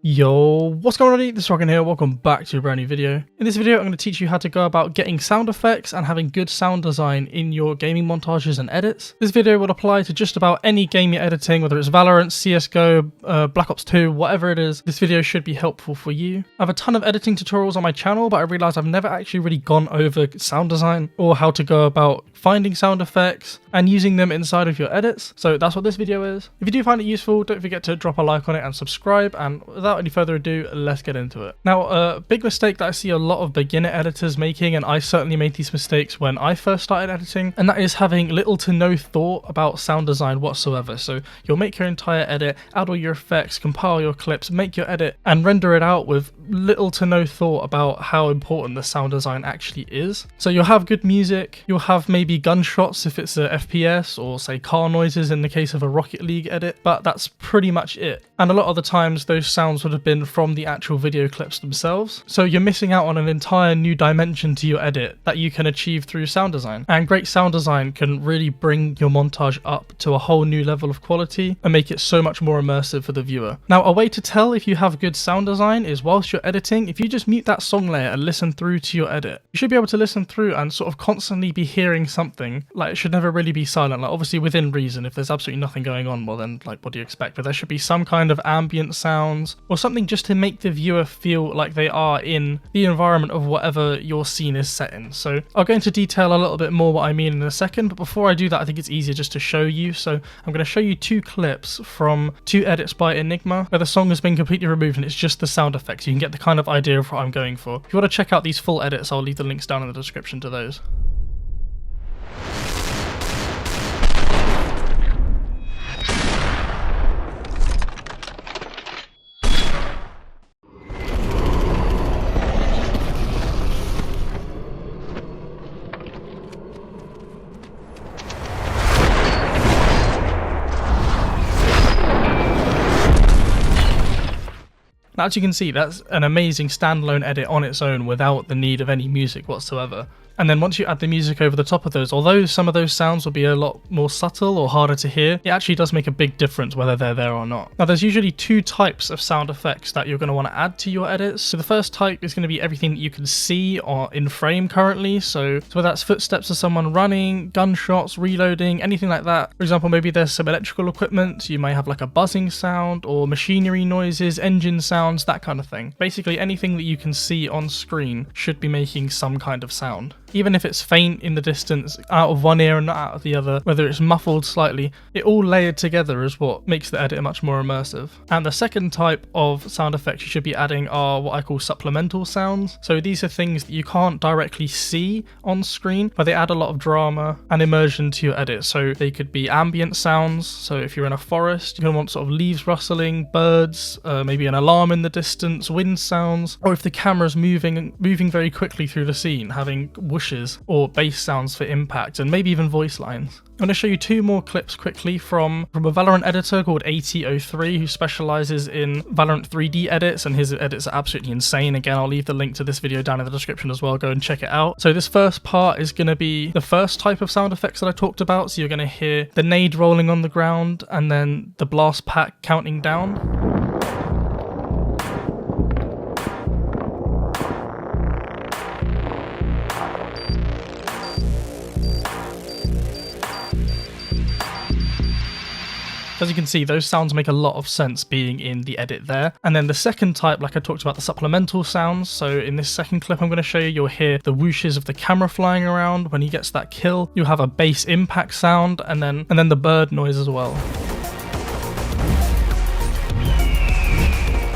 Yo, what's going on? This is Rocklan here, welcome back to a brand new video. In this video I'm going to teach you how to go about getting sound effects and having good sound design in your gaming montages and edits. This video will apply to just about any game you're editing, whether it's Valorant, CSGO, Black Ops 2, whatever it is. This video should be helpful for you. I have a ton of editing tutorials on my channel, but I realised I've never actually really gone over sound design or how to go about finding sound effects and using them inside of your edits. So that's what this video is. If you do find it useful, don't forget to drop a like on it and subscribe, and without any further ado, let's get into it. Now, a big mistake that I see a lot of beginner editors making, and I certainly made these mistakes when I first started editing, and that is having little to no thought about sound design whatsoever. So you'll make your entire edit, add all your effects, compile your clips, make your edit, and render it out with little to no thought about how important the sound design actually is. So you'll have good music, you'll have maybe gunshots if it's a FPS, or say car noises in the case of a Rocket League edit, but that's pretty much it. And a lot of the times those sounds would have been from the actual video clips themselves. So you're missing out on an entire new dimension to your edit that you can achieve through sound design. And great sound design can really bring your montage up to a whole new level of quality and make it so much more immersive for the viewer. Now, a way to tell if you have good sound design is whilst you're editing, if you just mute that song layer and listen through to your edit, you should be able to listen through and sort of constantly be hearing something. Like, it should never really be silent. Like, obviously within reason. If there's absolutely nothing going on, well then, like, what do you expect? But there should be some kind of ambient sounds or something just to make the viewer feel like they are in the environment of whatever your scene is set in. So I'll go into detail a little bit more what I mean in a second, but before I do that, I think it's easier just to show you. So I'm going to show you two clips from two edits by Engima where the song has been completely removed and it's just the sound effects. You can get the kind of idea of what I'm going for. If you want to check out these full edits, I'll leave the links down in the description to those. Now, as you can see, that's an amazing standalone edit on its own without the need of any music whatsoever. And then once you add the music over the top of those, although some of those sounds will be a lot more subtle or harder to hear, it actually does make a big difference whether they're there or not. Now, there's usually two types of sound effects that you're going to want to add to your edits. So the first type is going to be everything that you can see or in frame currently. So whether that's footsteps of someone running, gunshots, reloading, anything like that. For example, maybe there's some electrical equipment, so you may have like a buzzing sound or machinery noises, engine sounds, that kind of thing. Basically anything that you can see on screen should be making some kind of sound. Even if it's faint in the distance, out of one ear and not out of the other, whether it's muffled slightly, it all layered together is what makes the edit much more immersive. And the second type of sound effects you should be adding are what I call supplemental sounds. So these are things that you can't directly see on screen, but they add a lot of drama and immersion to your edit. So they could be ambient sounds. So if you're in a forest, you're going to want sort of leaves rustling, birds, maybe an alarm in the distance, wind sounds, or if the camera's moving very quickly through the scene, having wooshes or bass sounds for impact, and maybe even voice lines. I'm going to show you two more clips quickly from a Valorant editor called AT03 who specializes in Valorant 3D edits, and his edits are absolutely insane. Again, I'll leave the link to this video down in the description as well. Go and check it out. So this first part is going to be the first type of sound effects that I talked about. So you're going to hear the nade rolling on the ground and then the blast pack counting down. As you can see, those sounds make a lot of sense being in the edit there. And then the second type, like I talked about, the supplemental sounds. So in this second clip I'm going to show you, you'll hear the whooshes of the camera flying around when he gets that kill. You'll have a bass impact sound and then the bird noise as well.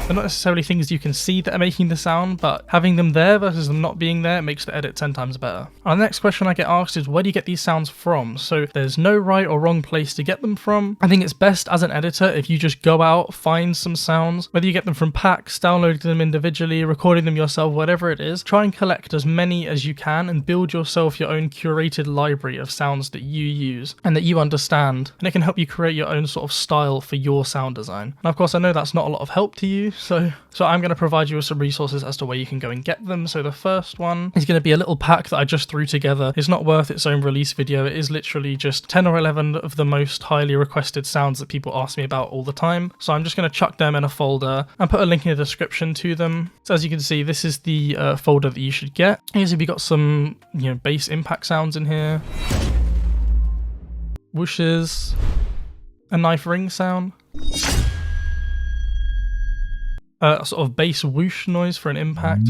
They're not necessarily things you can see that are making the sound, but having them there versus them not being there makes the edit 10 times better. And the next question I get asked is, where do you get these sounds from? So there's no right or wrong place to get them from. I think it's best as an editor if you just go out, find some sounds, whether you get them from packs, downloading them individually, recording them yourself, whatever it is. Try and collect as many as you can and build yourself your own curated library of sounds that you use and that you understand, and it can help you create your own sort of style for your sound design. And of course, I know that's not a lot of help to you, So I'm going to provide you with some resources as to where you can go and get them. So the first one is going to be a little pack that I just threw together. It's not worth its own release video. It is literally just 10 or 11 of the most highly requested sounds that people ask me about all the time. So I'm just going to chuck them in a folder and put a link in the description to them. So as you can see, this is the folder that you should get. Here's if you got some, bass impact sounds in here. Wooshes. A knife ring sound. A sort of bass whoosh noise for an impact.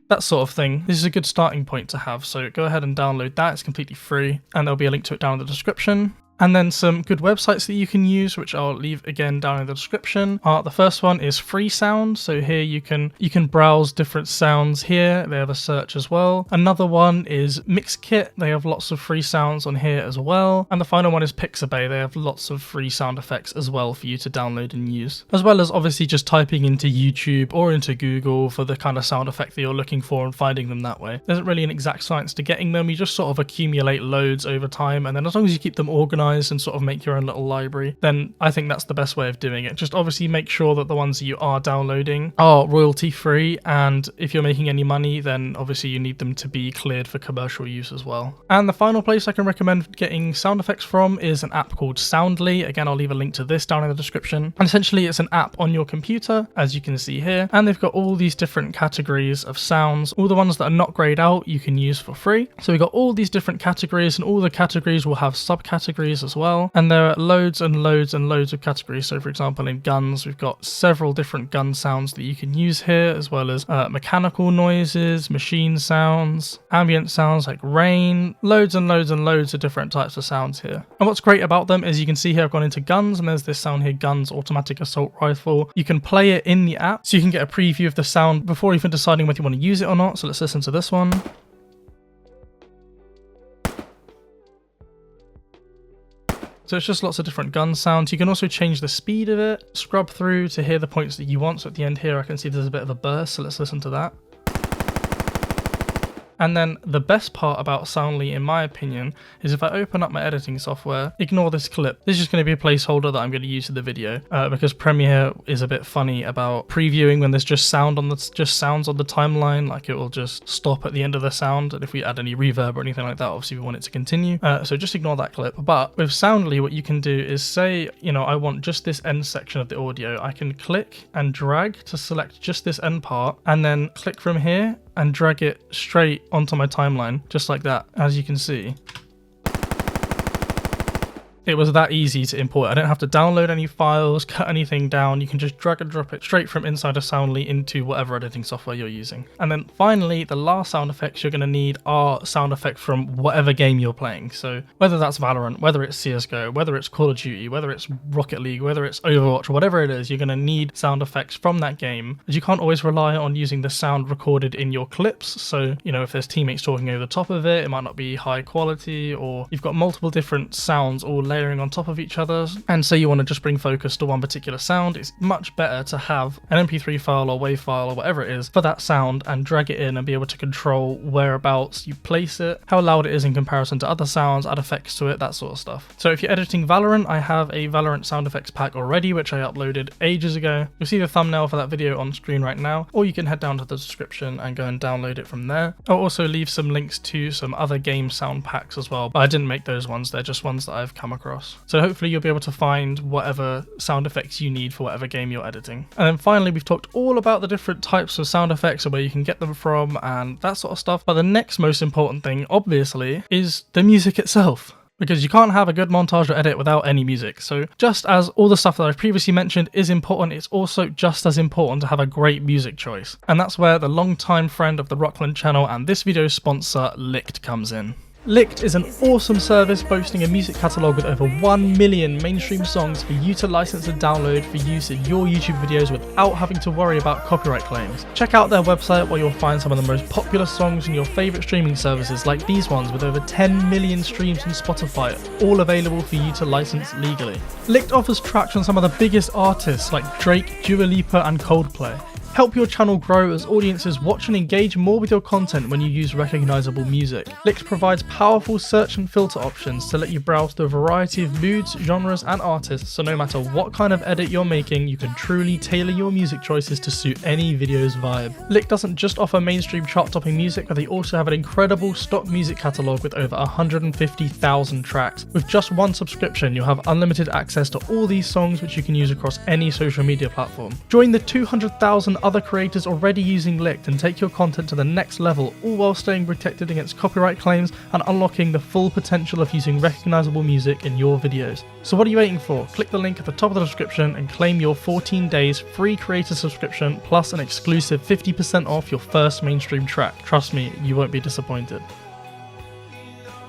That sort of thing. This is a good starting point to have, so go ahead and download that. It's completely free, and there'll be a link to it down in the description. And then some good websites that you can use, which I'll leave again down in the description. The first one is Freesound. So here you can browse different sounds here. They have a search as well. Another one is Mixkit. They have lots of free sounds on here as well. And the final one is Pixabay. They have lots of free sound effects as well for you to download and use. As well as obviously just typing into YouTube or into Google for the kind of sound effect that you're looking for and finding them that way. There isn't really an exact science to getting them. You just sort of accumulate loads over time, and then as long as you keep them organized and sort of make your own little library, then I think that's the best way of doing it. Just obviously make sure that the ones that you are downloading are royalty free, and if you're making any money, then obviously you need them to be cleared for commercial use as well. And the final place I can recommend getting sound effects from is an app called Soundly. Again, I'll leave a link to this down in the description. And essentially it's an app on your computer, as you can see here, and they've got all these different categories of sounds. All the ones that are not grayed out you can use for free. So we've got all these different categories, and all the categories will have subcategories as well, and there are loads and loads and loads of categories. So for example, in guns, we've got several different gun sounds that you can use here, as well as mechanical noises, machine sounds, ambient sounds like rain, loads and loads and loads of different types of sounds here. And what's great about them is you can see here I've gone into guns, and there's this sound here, guns automatic assault rifle. You can play it in the app, so you can get a preview of the sound before even deciding whether you want to use it or not. So let's listen to this one. So it's just lots of different gun sounds. You can also change the speed of it, scrub through to hear the points that you want. So at the end here I can see there's a bit of a burst, so let's listen to that. And then the best part about Soundly, in my opinion, is if I open up my editing software, ignore this clip. This is just going to be a placeholder that I'm going to use in the video because Premiere is a bit funny about previewing when there's just sounds on the timeline. Like it will just stop at the end of the sound, and if we add any reverb or anything like that, obviously we want it to continue. So just ignore that clip. But with Soundly, what you can do is say, I want just this end section of the audio. I can click and drag to select just this end part, and then click from here and drag it straight onto my timeline, just like that, as you can see. It was that easy to import. I don't have to download any files, cut anything down. You can just drag and drop it straight from inside of Soundly into whatever editing software you're using. And then finally, the last sound effects you're going to need are sound effects from whatever game you're playing. So whether that's Valorant, whether it's CSGO, whether it's Call of Duty, whether it's Rocket League, whether it's Overwatch, whatever it is, you're going to need sound effects from that game, as you can't always rely on using the sound recorded in your clips. So, if there's teammates talking over the top of it, it might not be high quality, or you've got multiple different sounds all layering on top of each other, and so you want to just bring focus to one particular sound. It's much better to have an MP3 file or WAV file or whatever it is for that sound and drag it in and be able to control whereabouts you place it, how loud it is in comparison to other sounds, add effects to it, that sort of stuff. So if you're editing Valorant, I have a Valorant sound effects pack already, which I uploaded ages ago. You'll see the thumbnail for that video on screen right now, or you can head down to the description and go and download it from there. I'll also leave some links to some other game sound packs as well, but I didn't make those ones. They're just ones that I've come across. So hopefully you'll be able to find whatever sound effects you need for whatever game you're editing. And then finally, we've talked all about the different types of sound effects and where you can get them from and that sort of stuff. But the next most important thing, obviously, is the music itself, because you can't have a good montage or edit without any music. So just as all the stuff that I've previously mentioned is important, it's also just as important to have a great music choice. And that's where the long-time friend of the Rocklan channel and this video's sponsor, Licked, comes in. Licked is an awesome service boasting a music catalogue with over 1 million mainstream songs for you to license and download for use in your YouTube videos without having to worry about copyright claims. Check out their website where you'll find some of the most popular songs from your favourite streaming services like these ones with over 10 million streams on Spotify, all available for you to license legally. Licked offers tracks from some of the biggest artists like Drake, Dua Lipa and Coldplay. Help your channel grow as audiences watch and engage more with your content when you use recognizable music. Licked provides powerful search and filter options to let you browse through a variety of moods, genres, and artists, so no matter what kind of edit you're making, you can truly tailor your music choices to suit any video's vibe. Lick doesn't just offer mainstream chart-topping music, but they also have an incredible stock music catalogue with over 150,000 tracks. With just one subscription, you'll have unlimited access to all these songs, which you can use across any social media platform. Join the 200,000 other creators already using Licked and take your content to the next level, all while staying protected against copyright claims and unlocking the full potential of using recognizable music in your videos. So what are you waiting for? Click the link at the top of the description and claim your 14 days free creator subscription plus an exclusive 50% off your first mainstream track. Trust me, you won't be disappointed.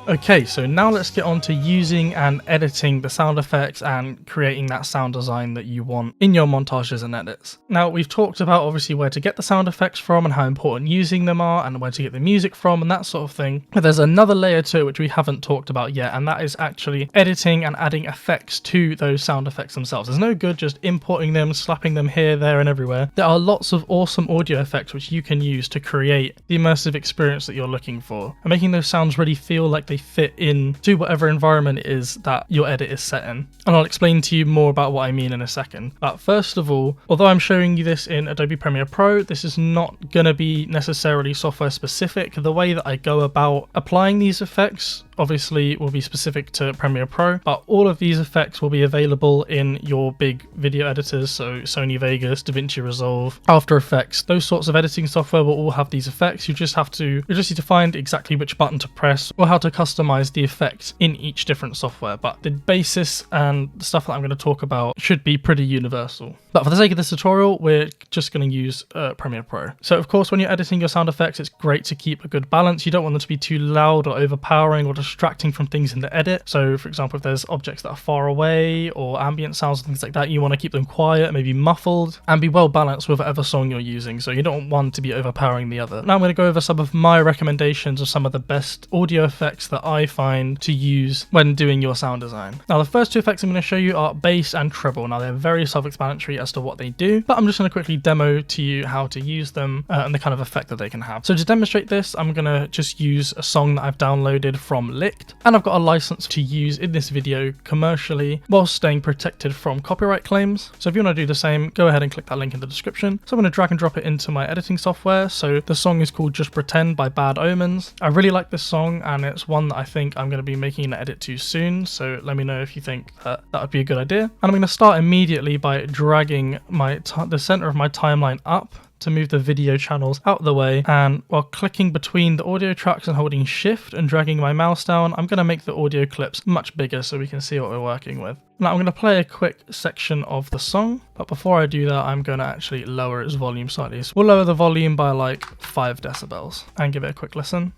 Okay, so now let's get on to using and editing the sound effects and creating that sound design that you want in your montages and edits. Now, we've talked about obviously where to get the sound effects from and how important using them are and where to get the music from and that sort of thing. But there's another layer to it which we haven't talked about yet, and that is actually editing and adding effects to those sound effects themselves. There's no good just importing them, slapping them here, there, and everywhere. There are lots of awesome audio effects which you can use to create the immersive experience that you're looking for, and making those sounds really feel like they fit in to whatever environment it is that your edit is set in. And I'll explain to you more about what I mean in a second. But first of all, although I'm showing you this in Adobe Premiere Pro, this is not going to be necessarily software specific. The way that I go about applying these effects obviously will be specific to Premiere Pro, but all of these effects will be available in your big video editors, so Sony Vegas, DaVinci Resolve, After Effects. Those sorts of editing software will all have these effects. You just need to find exactly which button to press or how to customize the effects in each different software, but the basis and the stuff that I'm going to talk about should be pretty universal. But for the sake of this tutorial, we're just going to use Premiere Pro. So of course, when you're editing your sound effects, it's great to keep a good balance. You don't want them to be too loud or overpowering or distracting from things in the edit. So for example, if there's objects that are far away or ambient sounds and things like that, you want to keep them quiet, maybe muffled, and be well balanced with whatever song you're using. So you don't want one to be overpowering the other. Now I'm going to go over some of my recommendations of some of the best audio effects that I find to use when doing your sound design. Now the first two effects I'm going to show you are bass and treble. Now they're very self-explanatory as to what they do, but I'm just going to quickly demo to you how to use them and the kind of effect that they can have. So to demonstrate this, I'm going to just use a song that I've downloaded from Licked, and I've got a license to use in this video commercially while staying protected from copyright claims. So if you want to do the same, go ahead and click that link in the description. So I'm going to drag and drop it into my editing software. So the song is called Just Pretend by Bad Omens. I really like this song, and it's one that I think I'm going to be making an edit to soon. So let me know if you think that would be a good idea. And I'm going to start immediately by dragging the center of my timeline up to move the video channels out of the way, and while clicking between the audio tracks and holding shift and dragging my mouse down, I'm going to make the audio clips much bigger so we can see what we're working with. Now I'm going to play a quick section of the song, but before I do that, I'm going to actually lower its volume slightly. So we'll lower the volume by like 5 decibels and give it a quick listen.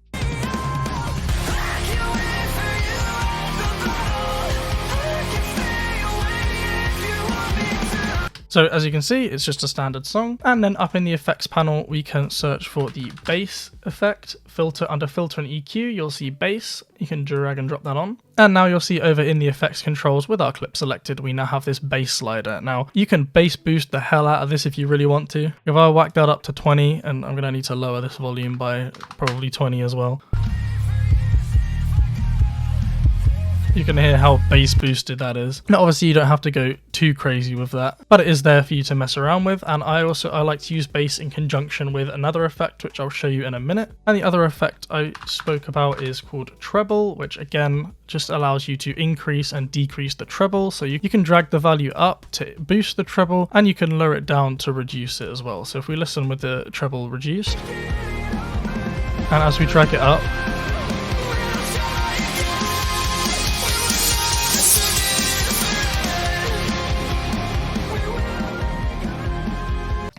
So as you can see, it's just a standard song. And then up in the effects panel, we can search for the bass effect. Under filter and EQ, you'll see bass. You can drag and drop that on. And now you'll see over in the effects controls with our clip selected, we now have this bass slider. Now you can bass boost the hell out of this if you really want to. If I whack that up to 20, and I'm gonna need to lower this volume by probably 20 as well. You can hear how bass boosted that is. Now obviously you don't have to go too crazy with that, but it is there for you to mess around with. And I like to use bass in conjunction with another effect, which I'll show you in a minute. And the other effect I spoke about is called treble, which again just allows you to increase and decrease the treble. So you can drag the value up to boost the treble, and you can lower it down to reduce it as well. So if we listen with the treble reduced, and as we drag it up,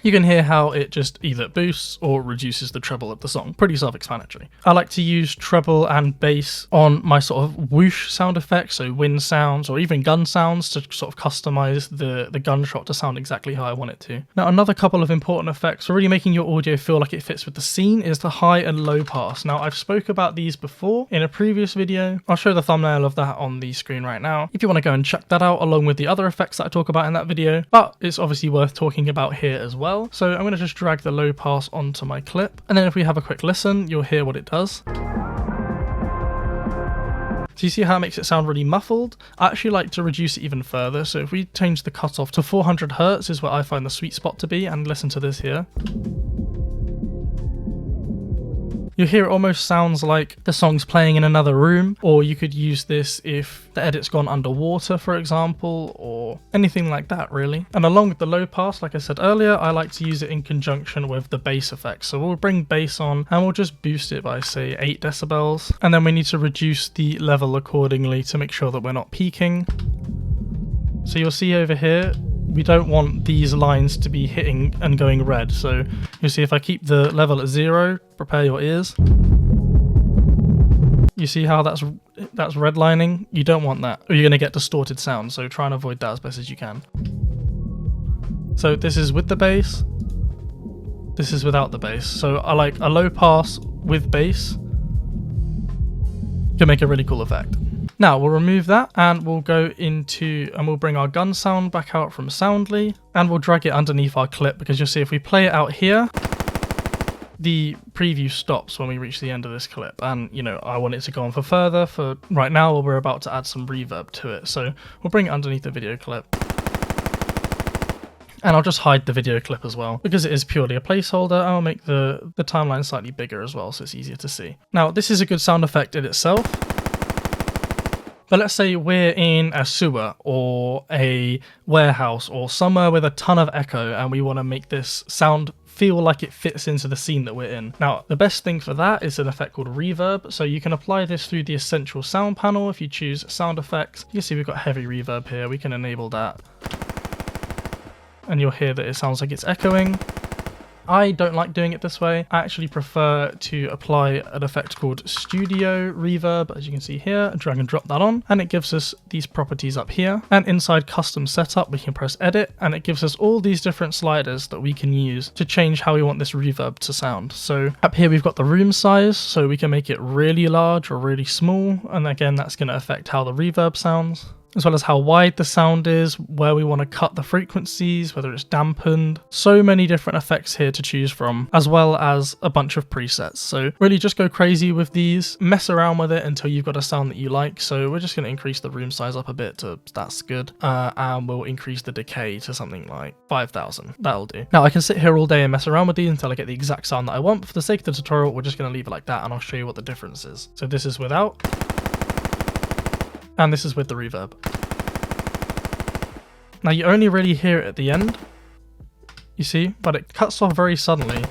you can hear how it just either boosts or reduces the treble of the song. Pretty self-explanatory. I like to use treble and bass on my sort of whoosh sound effects, so wind sounds or even gun sounds, to sort of customize the gunshot to sound exactly how I want it to. Now another couple of important effects for really making your audio feel like it fits with the scene is the high and low pass. Now I've spoke about these before in a previous video. I'll show the thumbnail of that on the screen right now if you want to go and check that out along with the other effects that I talk about in that video, but it's obviously worth talking about here as well. well. So I'm going to just drag the low pass onto my clip. And then if we have a quick listen, you'll hear what it does. So you see how it makes it sound really muffled? I actually like to reduce it even further. So if we change the cutoff to 400 Hertz is where I find the sweet spot to be, and listen to this here. You hear it almost sounds like the song's playing in another room, or you could use this if the edit's gone underwater, for example, or anything like that really. And along with the low pass, like I said earlier, I like to use it in conjunction with the bass effect. So we'll bring bass on and we'll just boost it by say 8 decibels. And then we need to reduce the level accordingly to make sure that we're not peaking. So you'll see over here, we don't want these lines to be hitting and going red. So you'll see if I keep the level at 0, prepare your ears. You see how that's redlining? You don't want that, or you're going to get distorted sound. So try and avoid that as best as you can. So this is with the bass. This is without the bass. So I like a low pass with bass. Can make a really cool effect. Now we'll remove that and we'll go into, and we'll bring our gun sound back out from Soundly, and we'll drag it underneath our clip, because you'll see if we play it out here, the preview stops when we reach the end of this clip. And you know, I want it to go on for further. For right now, we're about to add some reverb to it. So we'll bring it underneath the video clip. And I'll just hide the video clip as well, because it is purely a placeholder. I'll make the timeline slightly bigger as well, so it's easier to see. Now, this is a good sound effect in itself. But let's say we're in a sewer or a warehouse or somewhere with a ton of echo, and we want to make this sound feel like it fits into the scene that we're in. Now, the best thing for that is an effect called Reverb. So you can apply this through the Essential Sound panel. If you choose Sound Effects, you can see we've got heavy reverb here. We can enable that. And you'll hear that it sounds like it's echoing. I don't like doing it this way. I actually prefer to apply an effect called Studio Reverb, as you can see here, drag and drop that on, and it gives us these properties up here. And inside Custom Setup, we can press Edit, and it gives us all these different sliders that we can use to change how we want this reverb to sound. So up here, we've got the room size, so we can make it really large or really small. And again, that's going to affect how the reverb sounds, as well as how wide the sound is, where we want to cut the frequencies, whether it's dampened. So many different effects here to choose from, as well as a bunch of presets. So really just go crazy with these, mess around with it until you've got a sound that you like. So we're just going to increase the room size up a bit to that's good. And we'll increase the decay to something like 5,000. That'll do. Now I can sit here all day and mess around with these until I get the exact sound that I want. But for the sake of the tutorial, we're just going to leave it like that, and I'll show you what the difference is. So this is without. And this is with the reverb. Now you only really hear it at the end, you see, but it cuts off very suddenly.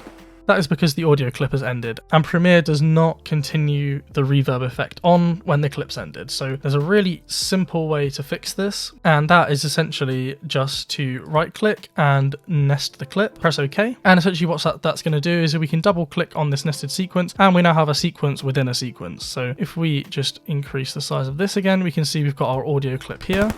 That is because the audio clip has ended, and Premiere does not continue the reverb effect on when the clip's ended. So there's a really simple way to fix this, and that is essentially just to right click and nest the clip, press OK. And essentially what that's going to do is we can double click on this nested sequence, and we now have a sequence within a sequence. So if we just increase the size of this again, we can see we've got our audio clip here,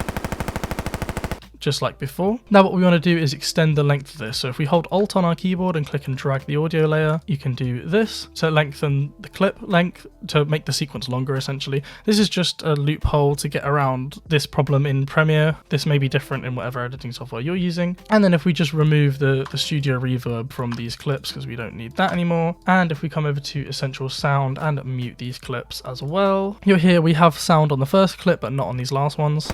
just like before. Now what we want to do is extend the length of this. So if we hold Alt on our keyboard and click and drag the audio layer, you can do this to lengthen the clip length to make the sequence longer essentially. This is just a loophole to get around this problem in Premiere. This may be different in whatever editing software you're using. And then if we just remove the studio reverb from these clips, because we don't need that anymore. And if we come over to Essential Sound and mute these clips as well, you'll hear we have sound on the first clip but not on these last ones.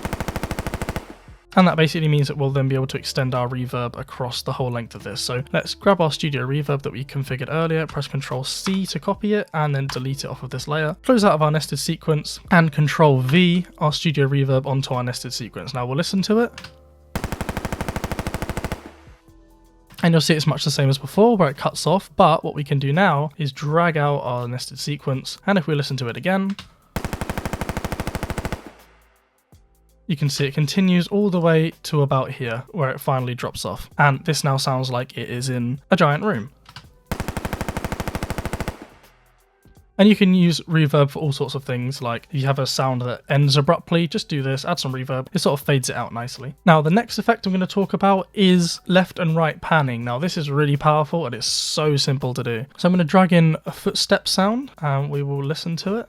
And that basically means that we'll then be able to extend our reverb across the whole length of this. So let's grab our studio reverb that we configured earlier, press Ctrl C to copy it, and then delete it off of this layer. Close out of our nested sequence, and Ctrl V our studio reverb onto our nested sequence. Now we'll listen to it. And you'll see it's much the same as before, where it cuts off, but what we can do now is drag out our nested sequence, and if we listen to it again, you can see it continues all the way to about here, where it finally drops off. And this now sounds like it is in a giant room. And you can use reverb for all sorts of things, like if you have a sound that ends abruptly, just do this, add some reverb, it sort of fades it out nicely. Now the next effect I'm going to talk about is left and right panning. Now this is really powerful and it's so simple to do. So I'm going to drag in a footstep sound and we will listen to it.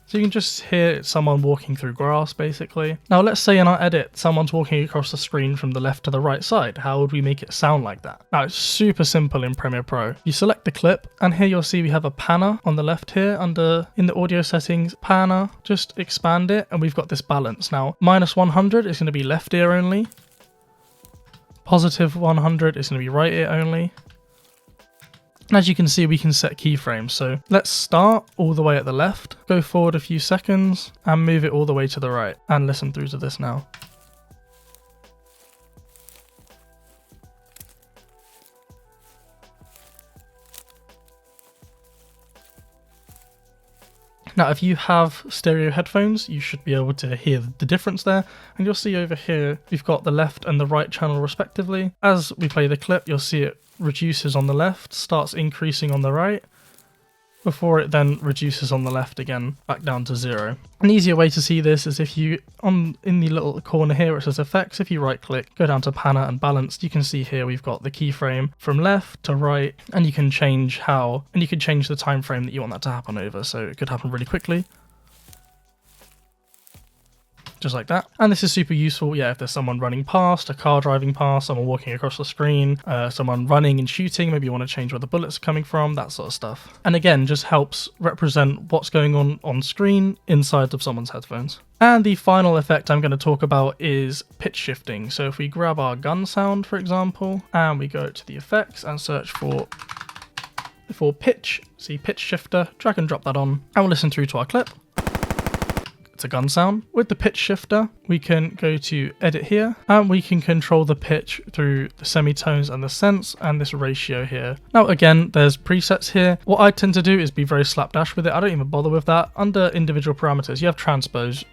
So you can just hear someone walking through grass basically. Now let's say in our edit, someone's walking across the screen from the left to the right side. How would we make it sound like that? Now it's super simple in Premiere Pro. You select the clip and here you'll see we have a panner on the left here in the audio settings, panner, just expand it and we've got this balance. Now -100 is going to be left ear only. +100 is going to be right ear only. And as you can see, we can set keyframes. So let's start all the way at the left, go forward a few seconds and move it all the way to the right and listen through to this now. Now, if you have stereo headphones, you should be able to hear the difference there. And you'll see over here, we've got the left and the right channel respectively. As we play the clip, you'll see it reduces on the left, starts increasing on the right, before it then reduces on the left again, back down to 0. An easier way to see this is if you, in the little corner here where it says effects, if you right click, go down to panner and balanced, you can see here we've got the keyframe from left to right, and you can change the time frame that you want that to happen over, so it could happen really quickly. Just like that. And this is super useful, yeah, if there's someone running past, a car driving past, someone walking across the screen, someone running and shooting, maybe you want to change where the bullets are coming from, that sort of stuff. And again, just helps represent what's going on screen inside of someone's headphones. And the final effect I'm going to talk about is pitch shifting. So if we grab our gun sound, for example, and we go to the effects and search for pitch, see pitch shifter, drag and drop that on, and we'll listen through to our clip. It's a gun sound. With the pitch shifter, we can go to edit here and we can control the pitch through the semitones and the sense and this ratio here. Now again, there's presets here. What I tend to do is be very slapdash with it. I don't even bother with that. Under individual parameters, you have transpose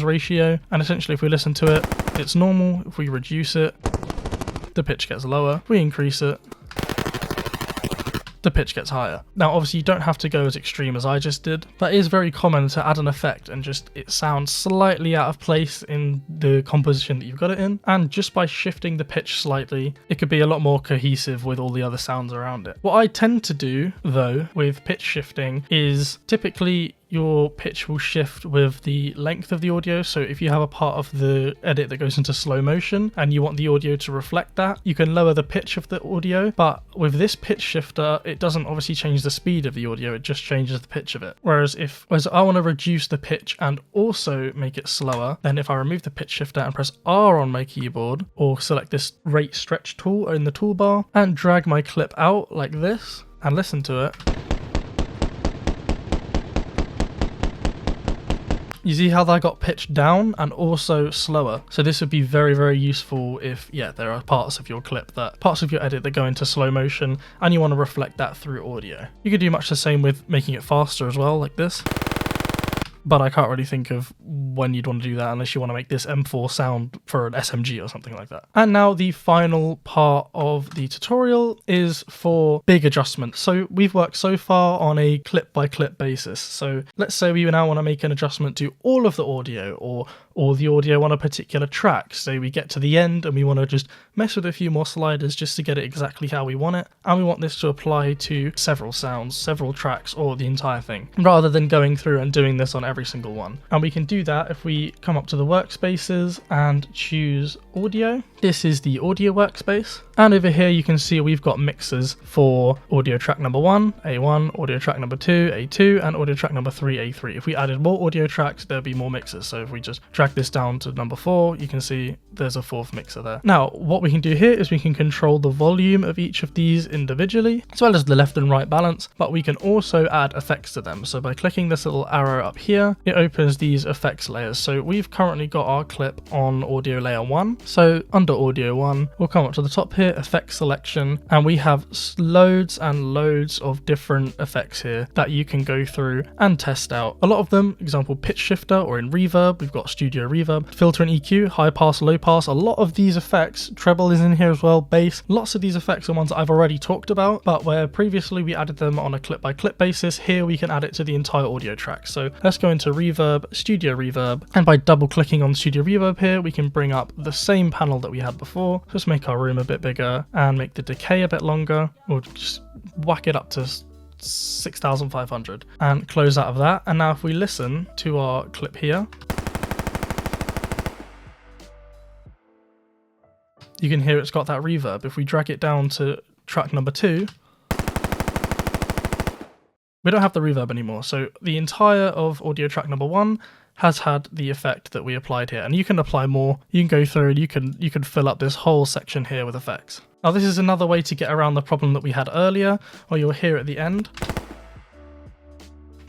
ratio, and essentially if we listen to it, it's normal. If we reduce it, the pitch gets lower. If we increase it, the pitch gets higher. Now obviously you don't have to go as extreme as I just did, but it is very common to add an effect and just it sounds slightly out of place in the composition that you've got it in, and just by shifting the pitch slightly it could be a lot more cohesive with all the other sounds around it. What I tend to do though with pitch shifting is typically your pitch will shift with the length of the audio. So if you have a part of the edit that goes into slow motion and you want the audio to reflect that, you can lower the pitch of the audio, but with this pitch shifter it doesn't obviously change the speed of the audio, it just changes the pitch of it. Whereas I want to reduce the pitch and also make it slower, then if I remove the pitch shifter and press R on my keyboard or select this rate stretch tool in the toolbar and drag my clip out like this and listen to it, you see how that got pitched down and also slower. So this would be very, very useful if, yeah, there are parts of your edit that go into slow motion and you want to reflect that through audio. You could do much the same with making it faster as well, like this. But I can't really think of when you'd want to do that unless you want to make this M4 sound for an SMG or something like that. And now the final part of the tutorial is for big adjustments. So we've worked so far on a clip by clip basis. So let's say we now want to make an adjustment to all of the audio or the audio on a particular track. Say we get to the end and we want to just mess with a few more sliders just to get it exactly how we want it. And we want this to apply to several sounds, several tracks, or the entire thing, rather than going through and doing this on every single one. And we can do that if we come up to the workspaces and choose audio. This is the audio workspace. And over here you can see we've got mixers for audio track number 1, A1, audio track number 2, A2, and audio track number 3, A3. If we added more audio tracks, there'd be more mixers. So if we just drag this down to number 4, you can see there's a 4th mixer there. Now, what we can do here is we can control the volume of each of these individually, as well as the left and right balance, but we can also add effects to them. So by clicking this little arrow up here, it opens these effects layers. So we've currently got our clip on audio layer 1. So under audio 1, we'll come up to the top here, effect selection, and we have loads and loads of different effects here that you can go through and test out. A lot of them, example pitch shifter, or in Reverb, we've got studio reverb, filter and EQ, high pass, low pass. A lot of these effects, treble is in here as well, bass. Lots of these effects are ones that I've already talked about, but where previously we added them on a clip by clip basis, here we can add it to the entire audio track. So let's go into Reverb, Studio Reverb, and by double clicking on Studio Reverb here, we can bring up the same panel that we had before. Just make our room a bit bigger and make the decay a bit longer, or just whack it up to 6,500 and close out of that. And now if we listen to our clip here, you can hear it's got that reverb. If we drag it down to track number 2, we don't have the reverb anymore. So the entire of audio track number 1 has had the effect that we applied here, and you can apply more. You can go through and you can fill up this whole section here with effects. Now this is another way to get around the problem that we had earlier, or you'll hear at the end.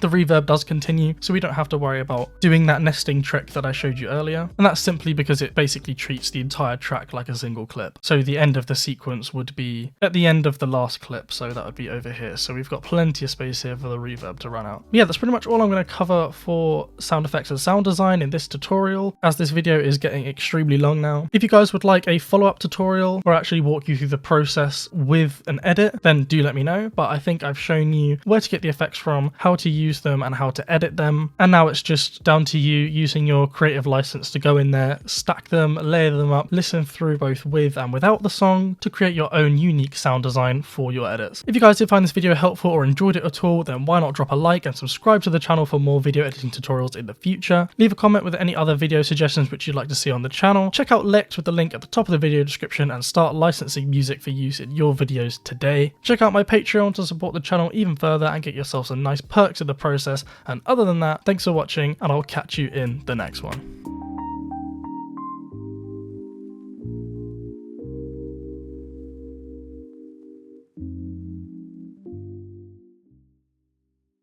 The reverb does continue, so we don't have to worry about doing that nesting trick that I showed you earlier. And that's simply because it basically treats the entire track like a single clip. So the end of the sequence would be at the end of the last clip, so that would be over here. So we've got plenty of space here for the reverb to run out. But yeah, that's pretty much all I'm going to cover for sound effects and sound design in this tutorial, as this video is getting extremely long now. If you guys would like a follow-up tutorial or actually walk you through the process with an edit, then do let me know. But I think I've shown you where to get the effects from, how to use them and how to edit them, and now it's just down to you using your creative license to go in there, stack them, layer them up, listen through both with and without the song to create your own unique sound design for your edits. If you guys did find this video helpful or enjoyed it at all, then why not drop a like and subscribe to the channel for more video editing tutorials in the future. Leave a comment with any other video suggestions which you'd like to see on the channel. Check out Licked with the link at the top of the video description and start licensing music for use in your videos today. Check out my Patreon to support the channel even further and get yourself some nice perks in the process. And other than that, thanks for watching, and I'll catch you in the next one.